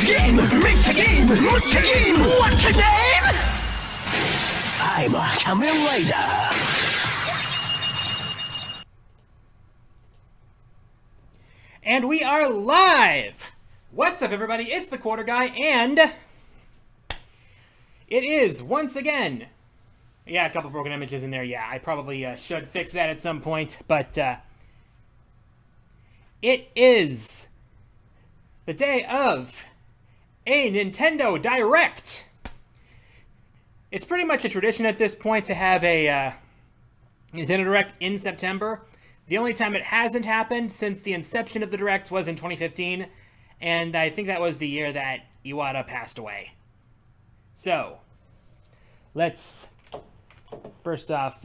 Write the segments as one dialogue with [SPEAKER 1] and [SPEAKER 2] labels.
[SPEAKER 1] game! Make the game! What's the game? What's the name? I'm a Kamen Rider.
[SPEAKER 2] And we are live! What's up, everybody? It's the Quarter Guy, and it is, once again... Yeah, a couple broken images in there. Yeah, I probably should fix that at some point, but it is the day of a Nintendo Direct. It's pretty much a tradition at this point to have a Nintendo Direct in September. The only time it hasn't happened since the inception of the Direct was in 2015, and I think that was the year that Iwata passed away. So, let's first off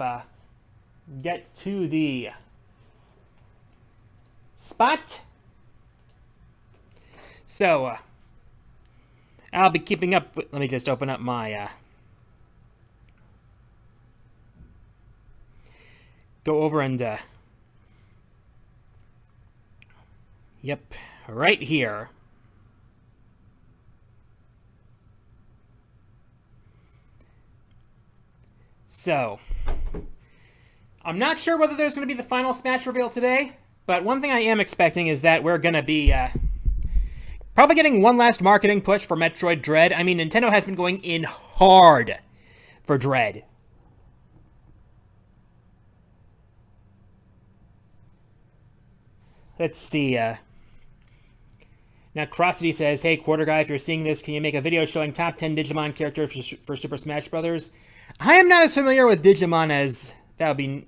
[SPEAKER 2] get to the spot. So, I'll be keeping up with, let me just open up my go over and yep, right here. So, I'm not sure whether there's going to be the final Smash reveal today, but one thing I am expecting is that we're going to be probably getting one last marketing push for Metroid Dread. I mean, Nintendo has been going in hard for Dread. Let's see. Now, Crosity says, hey, Quarter Guy, if you're seeing this, can you make a video showing top 10 Digimon characters for Super Smash Bros.? I am not as familiar with Digimon as that would be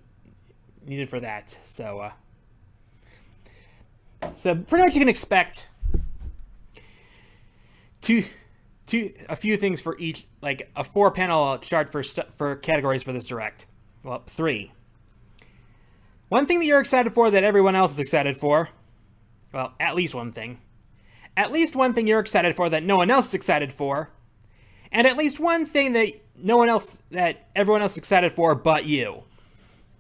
[SPEAKER 2] needed for that. So pretty much you can expect a few things for each, like a 4-panel chart for categories for this Direct. Well, 3. One thing that you're excited for that everyone else is excited for. Well, at least one thing. At least one thing you're excited for that no one else is excited for. And at least one thing that everyone else is excited for but you.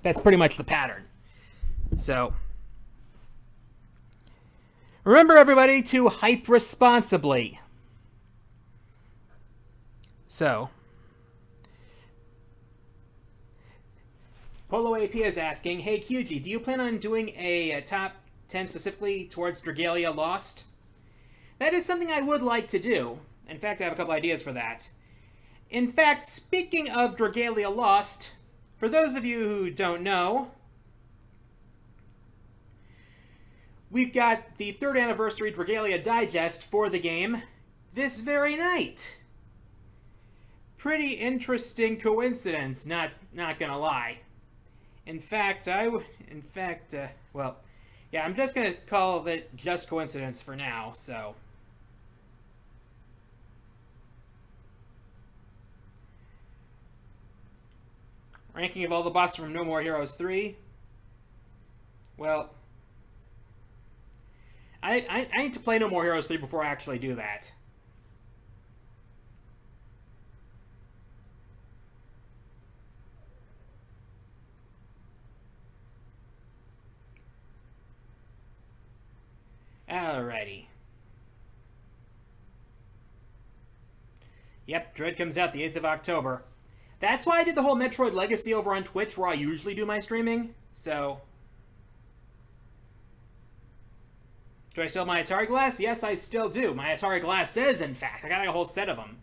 [SPEAKER 2] That's pretty much the pattern. So, remember, everybody, to hype responsibly. So, Polo AP is asking, hey QG, do you plan on doing a top 10 specifically towards Dragalia Lost? That is something I would like to do. In fact, I have a couple ideas for that. In fact, speaking of Dragalia Lost, for those of you who don't know, we've got the 3rd anniversary Dragalia Digest for the game this very night. Pretty interesting coincidence, not gonna lie. In fact, well, yeah, I'm just gonna call it just coincidence for now, so. Ranking of all the bosses from No More Heroes 3. Well, I need to play No More Heroes 3 before I actually do that. Alrighty. Yep, Dread comes out the 8th of October. That's why I did the whole Metroid Legacy over on Twitch, where I usually do my streaming, so. Do I still have my Atari Glass? Yes, I still do. My Atari Glass is, in fact. I got a whole set of them.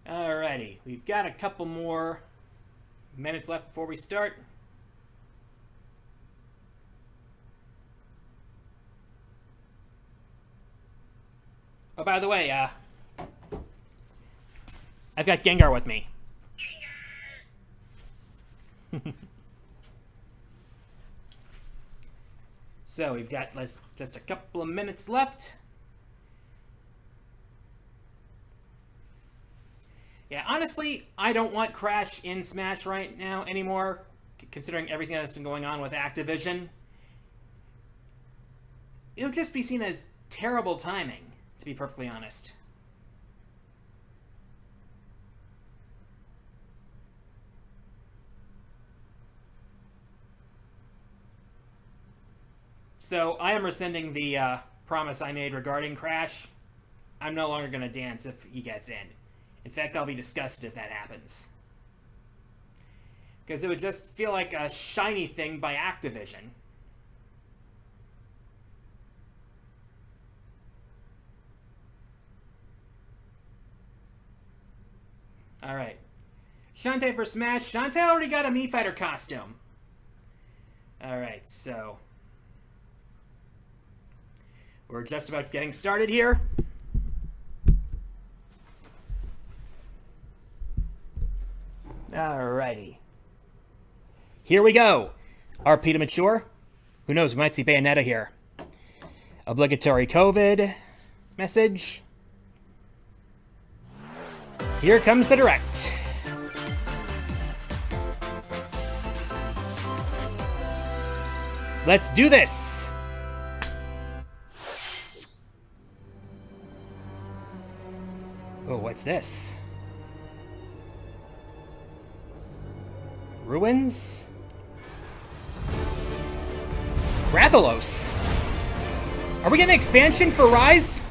[SPEAKER 2] Alrighty, we've got a couple more minutes left before we start. Oh, by the way, I've got Gengar with me. So, we've got just a couple of minutes left. Yeah, honestly, I don't want Crash in Smash right now anymore, considering everything that's been going on with Activision. It'll just be seen as terrible timing, to be perfectly honest. So I am rescinding the promise I made regarding Crash. I'm no longer going to dance if he gets in. In fact, I'll be disgusted if that happens. Because it would just feel like a shiny thing by Activision. Alright. Shantae for Smash. Shantae already got a Mii Fighter costume. Alright, so... we're just about getting started here. Alrighty. Here we go. RP to mature. Who knows, we might see Bayonetta here. Obligatory COVID message. Here comes the direct. Let's do this. Oh, what's this? Ruins? Rathalos. Are we getting an expansion for Rise?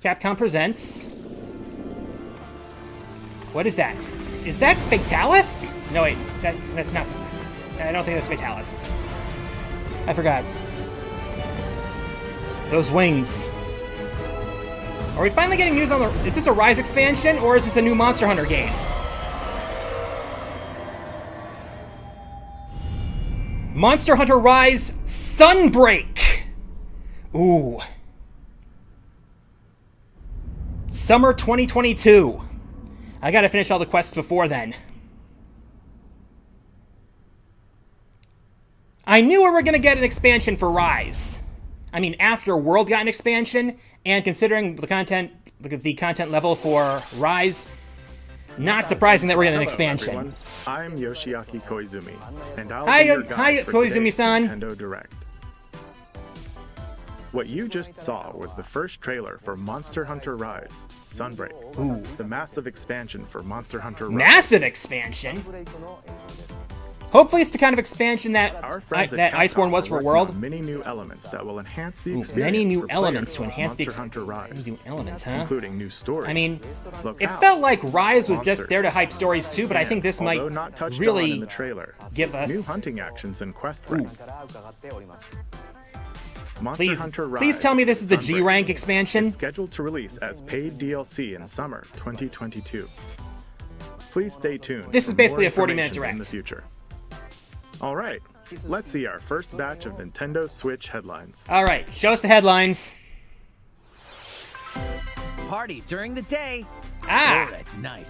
[SPEAKER 2] Capcom presents. What is that? Is that Fatalis? No, wait. That's not... I don't think that's Fatalis. I forgot. Those wings. Are we finally getting news on the... Is this a Rise expansion, or is this a new Monster Hunter game? Monster Hunter Rise Sunbreak! Ooh. Summer 2022. I gotta finish all the quests before then. I knew we were gonna get an expansion for Rise. I mean, after World got an expansion, and considering the content level for Rise, not surprising that we're getting an expansion.
[SPEAKER 3] Everyone. I'm Yoshiaki Koizumi, and I'll be your guide for today's
[SPEAKER 2] Koizumi-san.
[SPEAKER 3] Nintendo Direct. What you just saw was the first trailer for Monster Hunter Rise, Sunbreak, the massive expansion for Monster Hunter Rise.
[SPEAKER 2] Massive expansion? Hopefully it's the kind of expansion that Iceborne was for World.
[SPEAKER 3] Many new elements that will enhance the experience.
[SPEAKER 2] Many new
[SPEAKER 3] for
[SPEAKER 2] elements to
[SPEAKER 3] players of
[SPEAKER 2] enhance the
[SPEAKER 3] Monster Hunter Rise,
[SPEAKER 2] new elements, huh?
[SPEAKER 3] including new stories.
[SPEAKER 2] I mean,
[SPEAKER 3] Look
[SPEAKER 2] it
[SPEAKER 3] out.
[SPEAKER 2] felt like Rise was just
[SPEAKER 3] Monsters.
[SPEAKER 2] there to hype stories too, but I think this might
[SPEAKER 3] Although not touched on
[SPEAKER 2] really
[SPEAKER 3] in the trailer,
[SPEAKER 2] give us...
[SPEAKER 3] new hunting actions and quest rank. Monster
[SPEAKER 2] Please,
[SPEAKER 3] Hunter Rise
[SPEAKER 2] please tell me this is the
[SPEAKER 3] Sunbreak
[SPEAKER 2] G rank expansion.
[SPEAKER 3] is scheduled to release as paid DLC in summer 2022. Please stay tuned.
[SPEAKER 2] This is
[SPEAKER 3] for
[SPEAKER 2] basically
[SPEAKER 3] more
[SPEAKER 2] a 40-minute
[SPEAKER 3] information in
[SPEAKER 2] direct.
[SPEAKER 3] the future. All right, let's see our first batch of Nintendo Switch headlines.
[SPEAKER 2] All right, show us the headlines.
[SPEAKER 4] Party during the day
[SPEAKER 2] Ah,
[SPEAKER 4] or at night.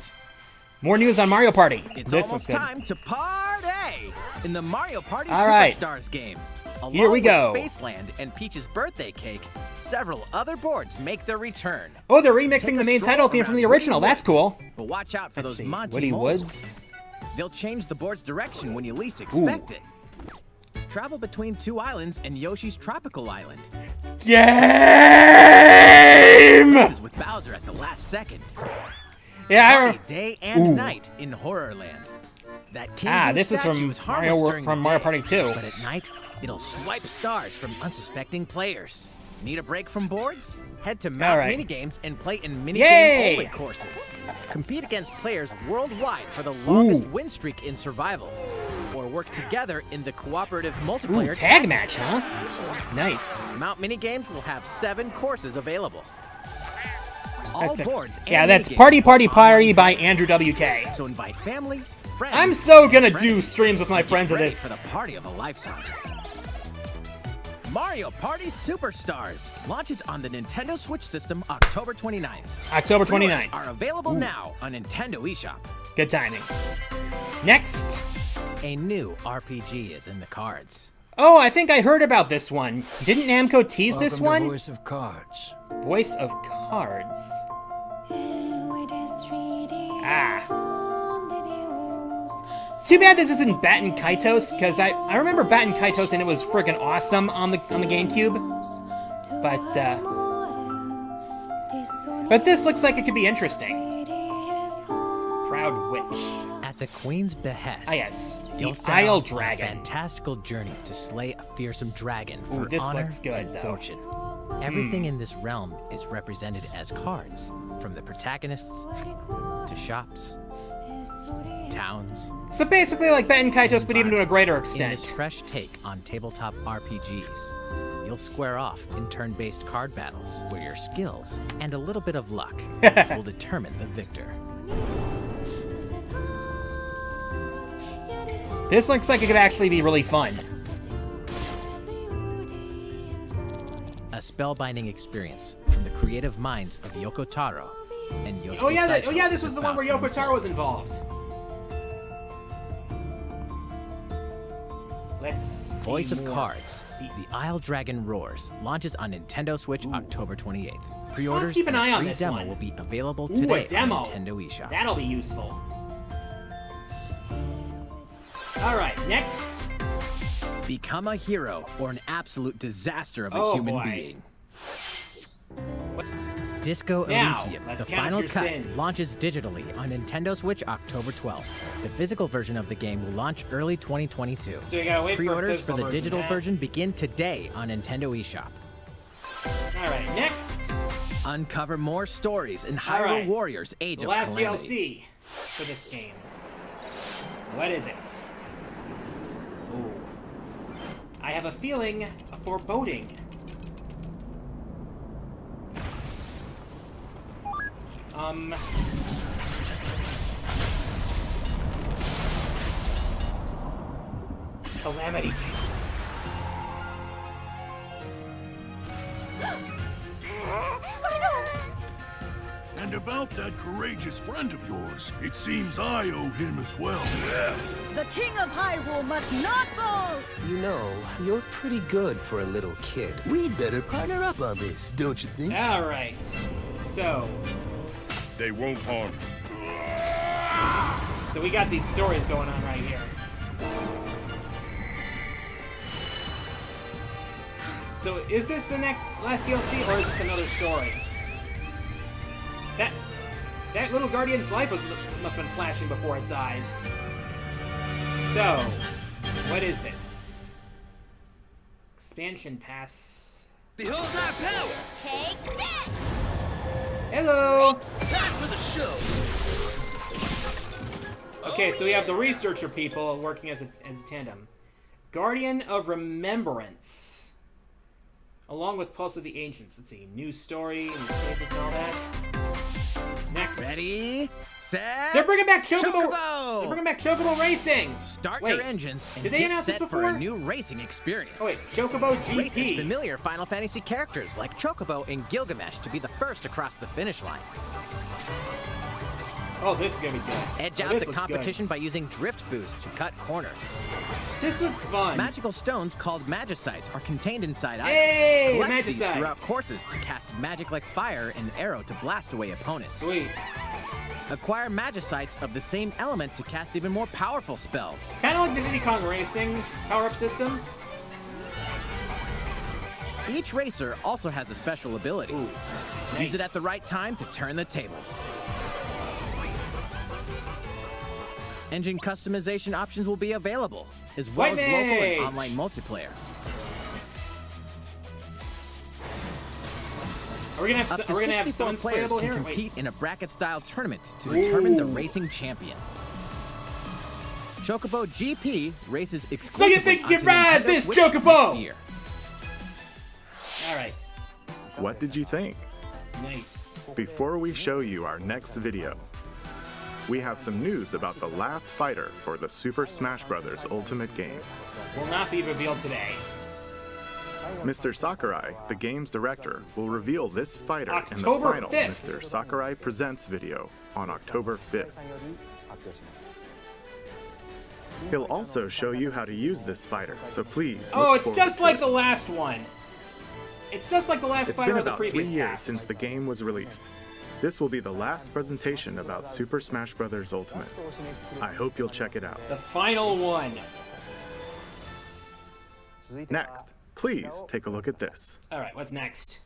[SPEAKER 2] more news on Mario Party.
[SPEAKER 4] It's
[SPEAKER 2] This
[SPEAKER 4] almost
[SPEAKER 2] looks good.
[SPEAKER 4] time to party in the Mario Party
[SPEAKER 2] All right.
[SPEAKER 4] Superstars game. Along
[SPEAKER 2] Here we go.
[SPEAKER 4] with Spaceland and Peach's birthday cake, several other boards make their return.
[SPEAKER 2] Oh, they're remixing
[SPEAKER 4] Take
[SPEAKER 2] the
[SPEAKER 4] a
[SPEAKER 2] main
[SPEAKER 4] stroll
[SPEAKER 2] title theme from
[SPEAKER 4] around
[SPEAKER 2] the original.
[SPEAKER 4] Woody
[SPEAKER 2] That's cool.
[SPEAKER 4] But watch out for
[SPEAKER 2] Let's
[SPEAKER 4] those
[SPEAKER 2] see.
[SPEAKER 4] Monty
[SPEAKER 2] Woody
[SPEAKER 4] moles.
[SPEAKER 2] Woods.
[SPEAKER 4] They'll change the board's direction when you least expect it. Travel between two islands and Yoshi's tropical island.
[SPEAKER 2] Game!
[SPEAKER 4] This is with Bowser at the last second.
[SPEAKER 2] Yeah, I
[SPEAKER 4] Party
[SPEAKER 2] remember.
[SPEAKER 4] day and night in Horrorland. That King Boo
[SPEAKER 2] This is
[SPEAKER 4] statue
[SPEAKER 2] from
[SPEAKER 4] is harmless during the
[SPEAKER 2] Mario
[SPEAKER 4] day,
[SPEAKER 2] Party 2.
[SPEAKER 4] But at night, it'll swipe stars from unsuspecting players. Need a break from boards? Head to Mount
[SPEAKER 2] right.
[SPEAKER 4] Minigames and play in
[SPEAKER 2] Yay!
[SPEAKER 4] minigame-only courses. Compete against players worldwide for the longest win streak in survival. Or work together in the cooperative multiplayer
[SPEAKER 2] Tag match, huh? Nice.
[SPEAKER 4] Mount Minigames will have 7 courses available. All boards and
[SPEAKER 2] Yeah, that's
[SPEAKER 4] minigames
[SPEAKER 2] Party
[SPEAKER 4] are
[SPEAKER 2] Party
[SPEAKER 4] online.
[SPEAKER 2] Party by Andrew WK.
[SPEAKER 4] So invite family, friends.
[SPEAKER 2] I'm so gonna
[SPEAKER 4] and
[SPEAKER 2] do
[SPEAKER 4] friends.
[SPEAKER 2] streams with my
[SPEAKER 4] Get
[SPEAKER 2] friends of
[SPEAKER 4] ready
[SPEAKER 2] this.
[SPEAKER 4] for the party of a lifetime. Mario Party Superstars launches on the Nintendo Switch system October 29th.
[SPEAKER 2] October
[SPEAKER 4] Pre-orders
[SPEAKER 2] 29th.
[SPEAKER 4] are available now on Nintendo eShop.
[SPEAKER 2] Good timing. Next.
[SPEAKER 4] A new RPG is in the cards.
[SPEAKER 2] Oh, I think I heard about this one. Didn't Namco tease this
[SPEAKER 1] Welcome to
[SPEAKER 2] one?
[SPEAKER 1] Voice of Cards.
[SPEAKER 2] Voice of Cards. Ah. Too bad this isn't Batten Kaitos, because I remember Batten Kaitos and it was freaking awesome on the GameCube. But this looks like it could be interesting. Proud Witch.
[SPEAKER 4] At the Queen's behest,
[SPEAKER 2] Ah, yes.
[SPEAKER 4] You'll set
[SPEAKER 2] Isle
[SPEAKER 4] off on a
[SPEAKER 2] Dragon.
[SPEAKER 4] fantastical journey to slay a fearsome dragon
[SPEAKER 2] Ooh,
[SPEAKER 4] for
[SPEAKER 2] this
[SPEAKER 4] honor
[SPEAKER 2] looks good,
[SPEAKER 4] and
[SPEAKER 2] though.
[SPEAKER 4] fortune. Everything in this realm is represented as cards, from the protagonists to shops, towns.
[SPEAKER 2] So basically like Ben Kaitos, but even to a greater
[SPEAKER 4] In this
[SPEAKER 2] extent.
[SPEAKER 4] fresh take on tabletop RPGs, you'll square off in turn-based card battles where your skills and a little bit of luck will determine the victor.
[SPEAKER 2] This looks like it could actually be really fun.
[SPEAKER 4] A spellbinding experience from the creative minds of Yoko Taro and Yosuke
[SPEAKER 2] Oh yeah,
[SPEAKER 4] Saito
[SPEAKER 2] this
[SPEAKER 4] is
[SPEAKER 2] was the one where
[SPEAKER 4] about to
[SPEAKER 2] Yoko Taro was involved. Let's see
[SPEAKER 4] Voice of
[SPEAKER 2] more.
[SPEAKER 4] Cards, The Isle Dragon Roars, launches on Nintendo Switch October 28th. Pre-orders
[SPEAKER 2] keep an
[SPEAKER 4] and
[SPEAKER 2] eye
[SPEAKER 4] a
[SPEAKER 2] on
[SPEAKER 4] free
[SPEAKER 2] this
[SPEAKER 4] demo
[SPEAKER 2] one.
[SPEAKER 4] will be available
[SPEAKER 2] Ooh,
[SPEAKER 4] today
[SPEAKER 2] a demo.
[SPEAKER 4] on Nintendo eShop.
[SPEAKER 2] That'll be useful. All right, next.
[SPEAKER 4] Become a hero or an absolute disaster of a
[SPEAKER 2] Oh,
[SPEAKER 4] human
[SPEAKER 2] boy.
[SPEAKER 4] being. Disco
[SPEAKER 2] Now,
[SPEAKER 4] Elysium,
[SPEAKER 2] let's
[SPEAKER 4] the
[SPEAKER 2] count
[SPEAKER 4] final
[SPEAKER 2] your
[SPEAKER 4] cut,
[SPEAKER 2] sins.
[SPEAKER 4] launches digitally on Nintendo Switch October 12th. The physical version of the game will launch early 2022.
[SPEAKER 2] So you gotta wait for a
[SPEAKER 4] Pre-orders
[SPEAKER 2] physical
[SPEAKER 4] for the digital
[SPEAKER 2] version.
[SPEAKER 4] version begin today on Nintendo eShop.
[SPEAKER 2] All right, next.
[SPEAKER 4] Uncover more stories in Hyrule
[SPEAKER 2] right.
[SPEAKER 4] Warriors: Age
[SPEAKER 2] The
[SPEAKER 4] of
[SPEAKER 2] last
[SPEAKER 4] Calamity.
[SPEAKER 2] DLC for this game. What is it? Ooh. I have a feeling, a foreboding. Calamity King.
[SPEAKER 5] And about that courageous friend of yours, it seems I owe him as well. Yeah.
[SPEAKER 6] The King of Hyrule must not fall!
[SPEAKER 1] You know, you're pretty good for a little kid. We'd better partner up on this, don't you think?
[SPEAKER 2] All right. So,
[SPEAKER 5] They won't harm you.
[SPEAKER 2] so we got these stories going on right here. So is this the last DLC, or is this another story? That little guardian's life must have been flashing before its eyes. So, what is this? Expansion pass.
[SPEAKER 1] Behold our power!
[SPEAKER 6] Take this!
[SPEAKER 2] Hello.
[SPEAKER 1] Time for the show!
[SPEAKER 2] Okay, so we have the researcher people working as a tandem. Guardian of Remembrance. Along with Pulse of the Ancients. Let's see, new story, new stages and all that. Next.
[SPEAKER 4] Ready, set.
[SPEAKER 2] They're bringing back Chocobo!
[SPEAKER 4] Chocobo!
[SPEAKER 2] They're bringing back Chocobo Racing!
[SPEAKER 4] Start
[SPEAKER 2] Wait,
[SPEAKER 4] your engines and
[SPEAKER 2] did they
[SPEAKER 4] get
[SPEAKER 2] announce this
[SPEAKER 4] set for
[SPEAKER 2] before?
[SPEAKER 4] a new racing experience.
[SPEAKER 2] Oh wait, Chocobo
[SPEAKER 4] Races
[SPEAKER 2] GP.
[SPEAKER 4] familiar Final Fantasy characters like Chocobo and Gilgamesh to be the first across the finish line.
[SPEAKER 2] Oh, this is gonna be good.
[SPEAKER 4] Edge
[SPEAKER 2] Oh,
[SPEAKER 4] out
[SPEAKER 2] this
[SPEAKER 4] the
[SPEAKER 2] looks
[SPEAKER 4] competition by using drift boost to cut corners.
[SPEAKER 2] Good. This looks fun.
[SPEAKER 4] Magical stones called Magicites are contained inside
[SPEAKER 2] Hey,
[SPEAKER 4] items. Collect these
[SPEAKER 2] Magicite.
[SPEAKER 4] throughout courses to cast magic like fire and arrow to blast away opponents.
[SPEAKER 2] Sweet.
[SPEAKER 4] Acquire Magicites of the same element to cast even more powerful spells.
[SPEAKER 2] Kind of like the Diddy Kong Racing power-up system.
[SPEAKER 4] Each racer also has a special ability.
[SPEAKER 2] Ooh,
[SPEAKER 4] Use it
[SPEAKER 2] nice.
[SPEAKER 4] at the right time to turn the tables. Engine customization options will be available, as well as
[SPEAKER 2] White
[SPEAKER 4] local
[SPEAKER 2] Mage!
[SPEAKER 4] and online multiplayer.
[SPEAKER 2] Are we gonna
[SPEAKER 4] Up
[SPEAKER 2] have,
[SPEAKER 4] to
[SPEAKER 2] are we gonna have
[SPEAKER 4] 64
[SPEAKER 2] summons
[SPEAKER 4] players
[SPEAKER 2] playable
[SPEAKER 4] can
[SPEAKER 2] here?
[SPEAKER 4] compete
[SPEAKER 2] Wait.
[SPEAKER 4] in a bracket-style tournament to determine the
[SPEAKER 2] Ooh.
[SPEAKER 4] racing champion. Chocobo GP races exclusively
[SPEAKER 2] So you think you can
[SPEAKER 4] onto
[SPEAKER 2] ride
[SPEAKER 4] Nintendo
[SPEAKER 2] this
[SPEAKER 4] Switch
[SPEAKER 2] Chocobo?
[SPEAKER 4] next year.
[SPEAKER 2] All right.
[SPEAKER 3] What did you think?
[SPEAKER 2] Nice.
[SPEAKER 3] Before we show you our next video, we have some news about the last fighter for the Super Smash Bros. Ultimate game.
[SPEAKER 2] Will not be revealed today.
[SPEAKER 3] Mr. Sakurai, the game's director, will reveal this fighter in
[SPEAKER 2] October
[SPEAKER 3] the final
[SPEAKER 2] 5th.
[SPEAKER 3] Mr. Sakurai Presents video on October 5th. He'll also show you how to use this fighter, so please
[SPEAKER 2] Oh,
[SPEAKER 3] look
[SPEAKER 2] it's
[SPEAKER 3] forward
[SPEAKER 2] just
[SPEAKER 3] to
[SPEAKER 2] like
[SPEAKER 3] it.
[SPEAKER 2] the last one. It's just like the last
[SPEAKER 3] It's
[SPEAKER 2] fighter
[SPEAKER 3] been
[SPEAKER 2] of the
[SPEAKER 3] about 3
[SPEAKER 2] previous
[SPEAKER 3] years
[SPEAKER 2] past.
[SPEAKER 3] since the game was released. This will be the last presentation about Super Smash Bros. Ultimate. I hope you'll check it out.
[SPEAKER 2] The final one.
[SPEAKER 3] Next, please take a look at this.
[SPEAKER 2] All right, what's next?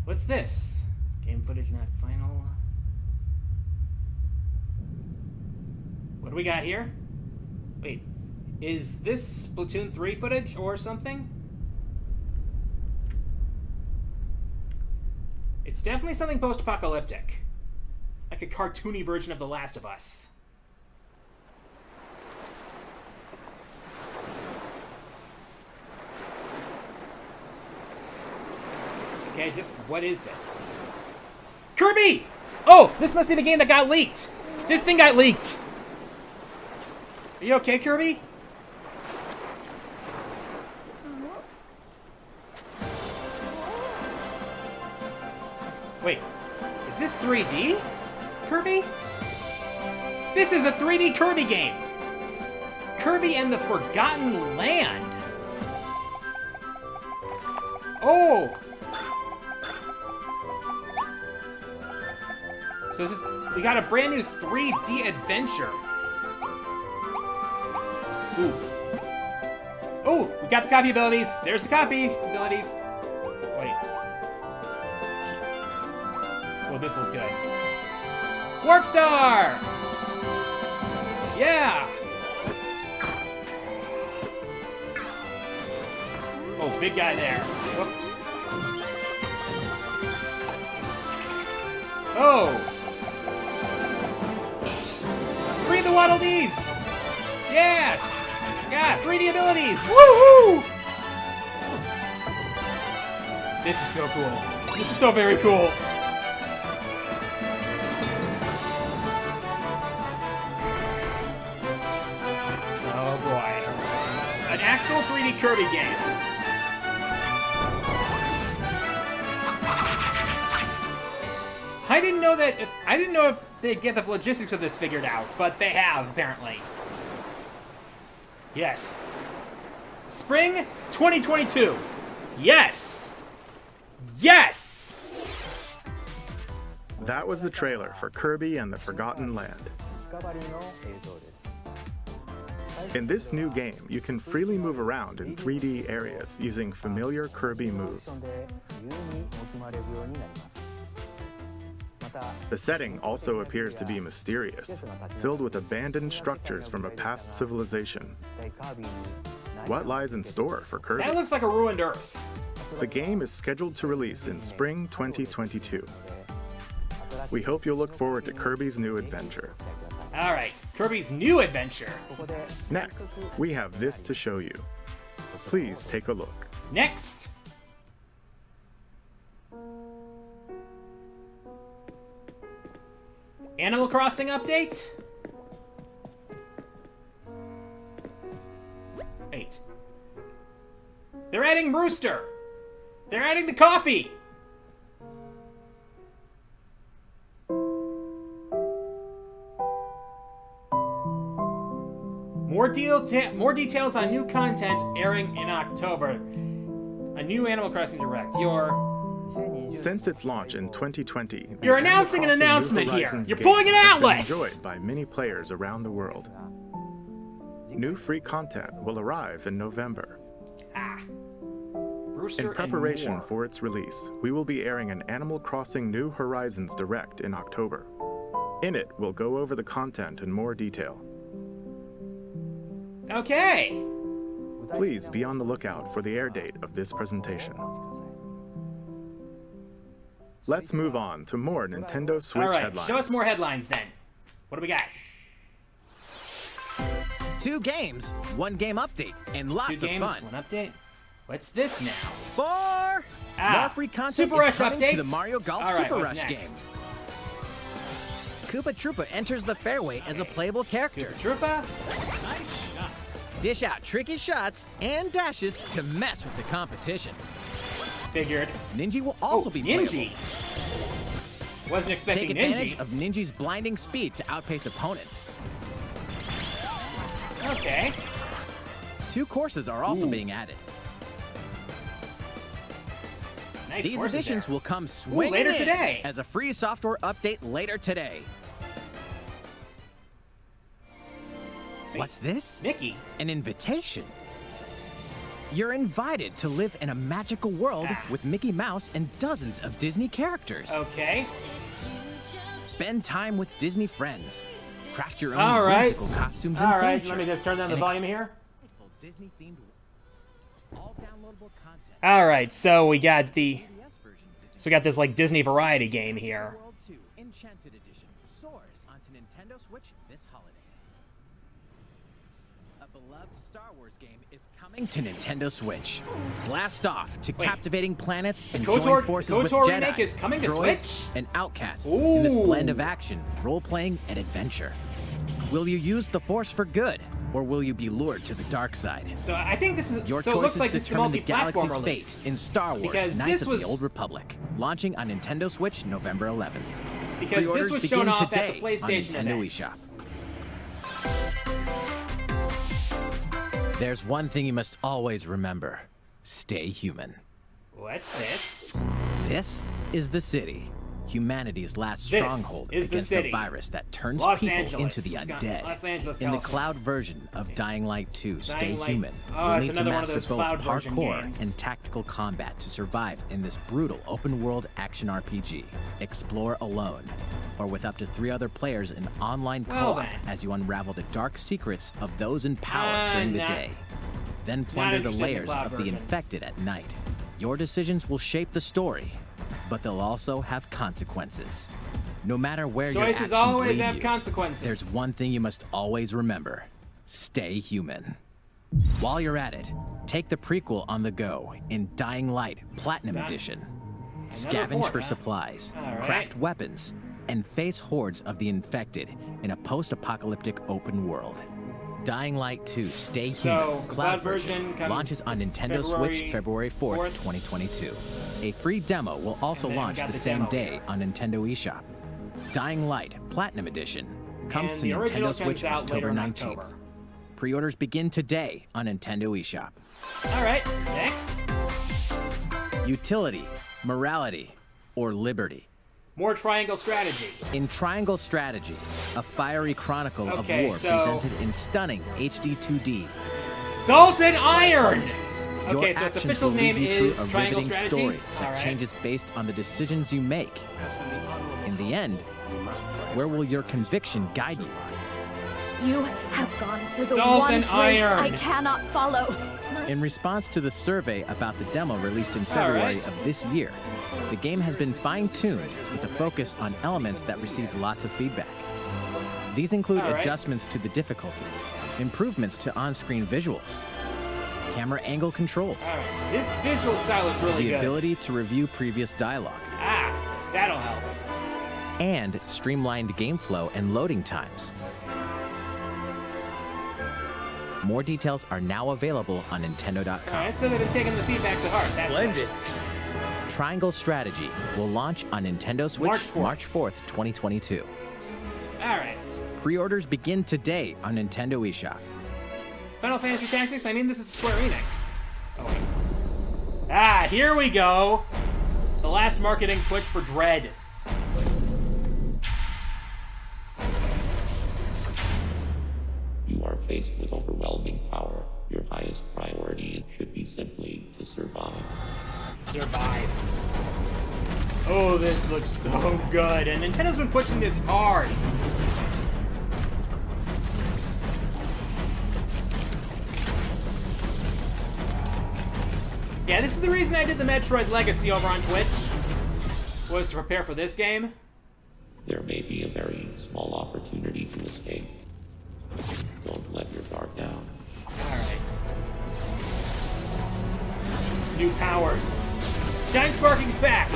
[SPEAKER 2] What's this? Game footage not final. do we got here? Wait, is this Splatoon 3 footage or something? It's definitely something post-apocalyptic. Like a cartoony version of The Last of Us. Okay, just what is this? Kirby! Oh, this must be the game that got leaked. This thing got leaked. Are you okay, Kirby? Wait, is this 3D, Kirby? This is a 3D Kirby game. Kirby and the Forgotten Land. Oh! So we got a brand new 3D adventure. Ooh. Oh, we got the copy abilities. There's the copy abilities. Wait. Oh, this looks good. Warp Star! Yeah! Oh, big guy there. Whoops. Oh! Free the Waddle Dees! Yes! Yeah, 3D abilities! Woohoo! This is so cool. This is so very cool. Oh boy. An actual 3D Kirby game. I didn't know if they'd get the logistics of this figured out, but they have, apparently. Yes. Spring 2022. Yes! Yes!
[SPEAKER 3] That was the trailer for Kirby and the Forgotten Land. In this new game, you can freely move around in 3D areas using familiar Kirby moves. The setting also appears to be mysterious, filled with abandoned structures from a past civilization. What lies in store for Kirby?
[SPEAKER 2] That looks like a ruined Earth.
[SPEAKER 3] The game is scheduled to release in spring 2022. We hope you'll look forward to Kirby's new adventure.
[SPEAKER 2] Alright, Kirby's new adventure.
[SPEAKER 3] Next, we have this to show you. Please take a look.
[SPEAKER 2] Next. Animal Crossing update? Wait. They're adding Rooster! They're adding the coffee! More details on new content airing in October. A new Animal Crossing Direct.
[SPEAKER 3] Since its launch in 2020,
[SPEAKER 2] You're announcing an announcement here. You're pulling an Atlas.
[SPEAKER 3] Enjoyed by many players around the world. New free content will arrive in November.
[SPEAKER 2] Brewster
[SPEAKER 3] In preparation
[SPEAKER 2] and more.
[SPEAKER 3] for its release, we will be airing an Animal Crossing New Horizons Direct in October. In it, we'll go over the content in more detail.
[SPEAKER 2] Okay.
[SPEAKER 3] Please be on the lookout for the air date of this presentation. Let's move on to more Nintendo Switch
[SPEAKER 2] All right,
[SPEAKER 3] headlines.
[SPEAKER 2] show us more headlines then. What do we got?
[SPEAKER 4] 2 games, 1 game update, and lots
[SPEAKER 2] 2
[SPEAKER 4] of
[SPEAKER 2] games,
[SPEAKER 4] fun.
[SPEAKER 2] 1 update. What's this now?
[SPEAKER 4] 4 more free content
[SPEAKER 2] Super
[SPEAKER 4] is
[SPEAKER 2] Rush
[SPEAKER 4] coming
[SPEAKER 2] update.
[SPEAKER 4] to the Mario Golf
[SPEAKER 2] All right,
[SPEAKER 4] Super
[SPEAKER 2] what's
[SPEAKER 4] Rush
[SPEAKER 2] next?
[SPEAKER 4] game. Koopa Troopa enters the fairway as a playable character.
[SPEAKER 2] Troopa?
[SPEAKER 4] Dish out tricky shots and dashes to mess with the competition.
[SPEAKER 2] Figured.
[SPEAKER 4] Ninja will also be
[SPEAKER 2] Ninja.
[SPEAKER 4] playable.
[SPEAKER 2] Wasn't expecting
[SPEAKER 4] Take advantage
[SPEAKER 2] Ninja.
[SPEAKER 4] of Ninja's blinding speed to outpace opponents.
[SPEAKER 2] Okay.
[SPEAKER 4] 2 courses are also being added.
[SPEAKER 2] Nice
[SPEAKER 4] These
[SPEAKER 2] courses
[SPEAKER 4] additions
[SPEAKER 2] there.
[SPEAKER 4] will come swinging
[SPEAKER 2] later
[SPEAKER 4] in
[SPEAKER 2] today.
[SPEAKER 4] as a free software update later today. What's this?
[SPEAKER 2] Mickey.
[SPEAKER 4] An invitation. You're invited to live in a magical world with Mickey Mouse and dozens of Disney characters.
[SPEAKER 2] Okay.
[SPEAKER 4] Spend time with Disney friends. Craft your own
[SPEAKER 2] All right.
[SPEAKER 4] whimsical costumes and
[SPEAKER 2] All right,
[SPEAKER 4] furniture.
[SPEAKER 2] let me just turn down the
[SPEAKER 4] and
[SPEAKER 2] volume here.
[SPEAKER 4] Disney-themed worlds. All downloadable content.
[SPEAKER 2] All right, so we got the,
[SPEAKER 4] DS version
[SPEAKER 2] so we got this like Disney variety game here.
[SPEAKER 4] World 2 Enchanted Edition soars onto Nintendo Switch this holiday. A beloved Star Wars game is coming to Nintendo Switch. Blast off to
[SPEAKER 2] Wait.
[SPEAKER 4] captivating planets and
[SPEAKER 2] KOTOR
[SPEAKER 4] join forces with
[SPEAKER 2] KOTOR
[SPEAKER 4] Jedi,
[SPEAKER 2] remake is coming to
[SPEAKER 4] droids,
[SPEAKER 2] Switch?
[SPEAKER 4] and outcasts in this
[SPEAKER 2] Ooh.
[SPEAKER 4] blend of action, role-playing, and adventure. Will you use the Force for good, or will you be lured to the dark side?
[SPEAKER 2] So I think this is,
[SPEAKER 4] Your
[SPEAKER 2] so it looks
[SPEAKER 4] choices
[SPEAKER 2] like this is a
[SPEAKER 4] determine the
[SPEAKER 2] multi-platform
[SPEAKER 4] galaxy's
[SPEAKER 2] release.
[SPEAKER 4] fate in Star Wars:
[SPEAKER 2] Because
[SPEAKER 4] Knights
[SPEAKER 2] this
[SPEAKER 4] of
[SPEAKER 2] was-
[SPEAKER 4] the Old Republic, launching on Nintendo Switch November 11th.
[SPEAKER 2] Because this
[SPEAKER 4] Pre-orders
[SPEAKER 2] was
[SPEAKER 4] begin
[SPEAKER 2] shown off
[SPEAKER 4] today
[SPEAKER 2] at the PlayStation
[SPEAKER 4] on Nintendo
[SPEAKER 2] event.
[SPEAKER 4] eShop. There's one thing you must always remember: stay human.
[SPEAKER 2] What's this?
[SPEAKER 4] This is the city, humanity's last
[SPEAKER 2] This
[SPEAKER 4] stronghold
[SPEAKER 2] is the
[SPEAKER 4] against
[SPEAKER 2] city.
[SPEAKER 4] a virus that turns
[SPEAKER 2] Los
[SPEAKER 4] people
[SPEAKER 2] Angeles.
[SPEAKER 4] into the
[SPEAKER 2] Wisconsin.
[SPEAKER 4] undead.
[SPEAKER 2] Los Angeles,
[SPEAKER 4] In the
[SPEAKER 2] California.
[SPEAKER 4] cloud version of Dying Light 2, Stay
[SPEAKER 2] Dying Light.
[SPEAKER 4] Human,
[SPEAKER 2] Oh,
[SPEAKER 4] you'll
[SPEAKER 2] it's
[SPEAKER 4] need to
[SPEAKER 2] another one of
[SPEAKER 4] master
[SPEAKER 2] those
[SPEAKER 4] both
[SPEAKER 2] cloud version
[SPEAKER 4] parkour
[SPEAKER 2] games.
[SPEAKER 4] and tactical combat to survive in this brutal open-world action RPG. Explore alone, or with up to 3 other players in online
[SPEAKER 2] Well
[SPEAKER 4] co-op
[SPEAKER 2] then.
[SPEAKER 4] as you unravel the dark secrets of those in power during the
[SPEAKER 2] not-
[SPEAKER 4] day. Then plunder the
[SPEAKER 2] interested in the
[SPEAKER 4] layers
[SPEAKER 2] cloud
[SPEAKER 4] of the
[SPEAKER 2] version.
[SPEAKER 4] infected at night. Your decisions will shape the story, but they'll also have consequences. No matter where your
[SPEAKER 2] Choices
[SPEAKER 4] actions
[SPEAKER 2] always
[SPEAKER 4] lead
[SPEAKER 2] have
[SPEAKER 4] you,
[SPEAKER 2] consequences.
[SPEAKER 4] there's one thing you must always remember: stay human. While you're at it, take the prequel on the go in Dying Light Platinum Edition. Scavenge
[SPEAKER 2] port,
[SPEAKER 4] for
[SPEAKER 2] huh?
[SPEAKER 4] supplies,
[SPEAKER 2] All right.
[SPEAKER 4] craft weapons, and face hordes of the infected in a post-apocalyptic open world. Dying Light 2 Stay
[SPEAKER 2] So,
[SPEAKER 4] Human
[SPEAKER 2] the
[SPEAKER 4] Cloud
[SPEAKER 2] cloud version comes
[SPEAKER 4] launches on Nintendo Switch February 4th, 2022. A free demo will also
[SPEAKER 2] And then we
[SPEAKER 4] launch
[SPEAKER 2] got
[SPEAKER 4] the
[SPEAKER 2] the
[SPEAKER 4] same
[SPEAKER 2] demo
[SPEAKER 4] day
[SPEAKER 2] here.
[SPEAKER 4] on Nintendo eShop. Dying Light Platinum Edition comes
[SPEAKER 2] And
[SPEAKER 4] to
[SPEAKER 2] the original
[SPEAKER 4] Nintendo Switch
[SPEAKER 2] comes out later
[SPEAKER 4] October
[SPEAKER 2] in
[SPEAKER 4] 19th.
[SPEAKER 2] October.
[SPEAKER 4] Pre-orders begin today on Nintendo eShop.
[SPEAKER 2] All right, next.
[SPEAKER 4] Utility, morality, or liberty.
[SPEAKER 2] More triangle strategy.
[SPEAKER 4] In Triangle Strategy, a fiery chronicle
[SPEAKER 2] Okay,
[SPEAKER 4] of war
[SPEAKER 2] so-
[SPEAKER 4] presented in stunning HD 2D.
[SPEAKER 2] Salt and Iron!
[SPEAKER 4] Your
[SPEAKER 2] Okay, so its
[SPEAKER 4] actions
[SPEAKER 2] official
[SPEAKER 4] will
[SPEAKER 2] name
[SPEAKER 4] lead you through
[SPEAKER 2] is
[SPEAKER 4] a
[SPEAKER 2] Triangle
[SPEAKER 4] riveting
[SPEAKER 2] Strategy.
[SPEAKER 4] story that
[SPEAKER 2] All right.
[SPEAKER 4] changes based on the decisions you make. In the end, where will your conviction guide you?
[SPEAKER 6] You have gone to the
[SPEAKER 2] Salt
[SPEAKER 6] one
[SPEAKER 2] and
[SPEAKER 6] place
[SPEAKER 2] iron.
[SPEAKER 6] I cannot follow.
[SPEAKER 4] In response to the survey about the demo released in February
[SPEAKER 2] right.
[SPEAKER 4] of this year, the game has been fine-tuned with a focus on elements that received lots of feedback. These include
[SPEAKER 2] All right.
[SPEAKER 4] adjustments to the difficulty, improvements to on-screen visuals, camera angle controls,
[SPEAKER 2] All right, this visual style is really
[SPEAKER 4] the
[SPEAKER 2] good.
[SPEAKER 4] ability to review previous dialogue,
[SPEAKER 2] Ah, that'll help.
[SPEAKER 4] and streamlined game flow and loading times. More details are now available on Nintendo.com.
[SPEAKER 2] All right, so they've been taking the feedback to heart. That's
[SPEAKER 1] Splendid.
[SPEAKER 4] Triangle Strategy will launch on Nintendo Switch
[SPEAKER 2] March 4th.
[SPEAKER 4] March 4th, 2022.
[SPEAKER 2] All right.
[SPEAKER 4] Pre-orders begin today on Nintendo eShop.
[SPEAKER 2] Final Fantasy Tactics? I mean, this is Square Enix. Oh, wait. Ah, here we go. The last marketing push for Dread.
[SPEAKER 7] You are faced with overwhelming power. Your highest priority should be simply to survive.
[SPEAKER 2] Survive. Oh, this looks so good. And Nintendo's been pushing this hard. Yeah, this is the reason I did the Metroid Legacy over on Twitch. Was to prepare for this game.
[SPEAKER 7] There may be a very small opportunity to escape. Don't let your guard down.
[SPEAKER 2] Alright. New powers. Shine Sparking's back!